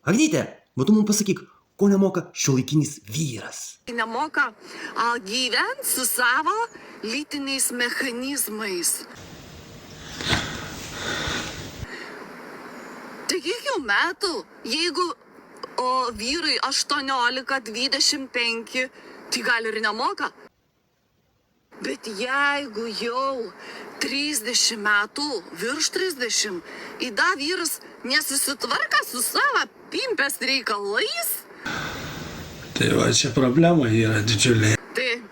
Agnyte, tu mums pasakyk, ko nemoka šiuolaikinis vyras. Nemoka gyventi su savo lytiniais mechanizmais. Tai kiek jau metų, jeigu vyrai 18-25, tai gal ir nemoka. Bet jeigu jau 30 metų, virš 30, įda vyras nesusitvarka su savo pimpės reikalais, Tai va čia problema yra didžiulė. tai,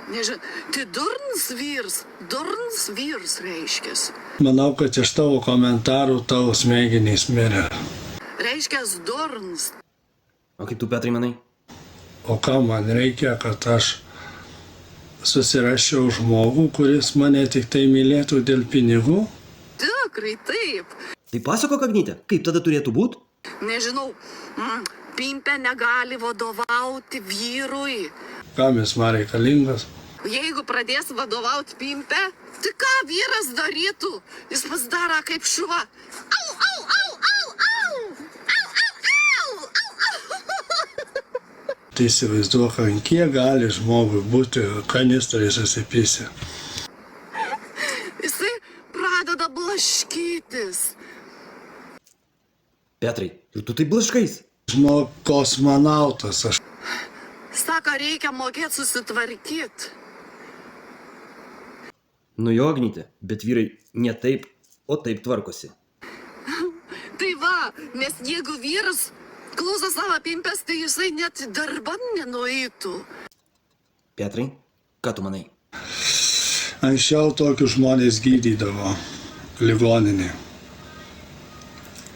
nežinau, tai durnas vyrs reiškias. Manau, kad iš tavo komentarų tavo smegenys mirė. Reiškias durnas. O kaip tu, Petrai, manai? O ką man reikia, kad aš susiraščiau žmogų, kuris mane tik tai mylėtų dėl pinigų? Tikrai taip. Tai pasakok, Agnyte, kaip tada turėtų būti? Nežinau, pimpė negali vadovauti vyrui. Kam jis man reikalingas? Jeigu pradės vadovauti pimpė, tai ką vyras darytų? Jis pasidaro kaip šuva. Au, au, au, au, au! Au, au, au, au! Tai įsivaizduok, ant kiek gali žmogui būti kanistrai susipysę. Jisai pradeda blaškytis. Petrai, ir tu tai blaškais. Žinok, kosmonautas aš. Sako, reikia mokėti susitvarkyti. Nu jo, Agnyte, bet vyrai ne taip, o taip tvarkosi. Tai va, nes jeigu vyras klauso savo pimpės, tai jisai net darban nenueitų. Petrai, ką tu manai? Anksčiau tokius žmonės gydydavo ligoninė.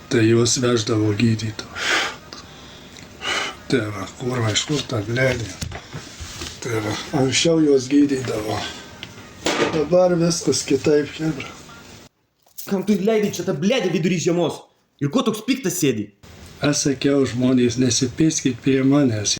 Tai juos veždavo gydyti. Tai va, kurva, iš kur ta blėdė. Tai va, anksčiau juos gydydavo. Dabar viskas kitaip, hebra. Kam tu leidai čia tą bledį vidury žiemos? Ir ko toks piktas sėdi? Aš sakiau, žmonės nesipyskit prie manęs.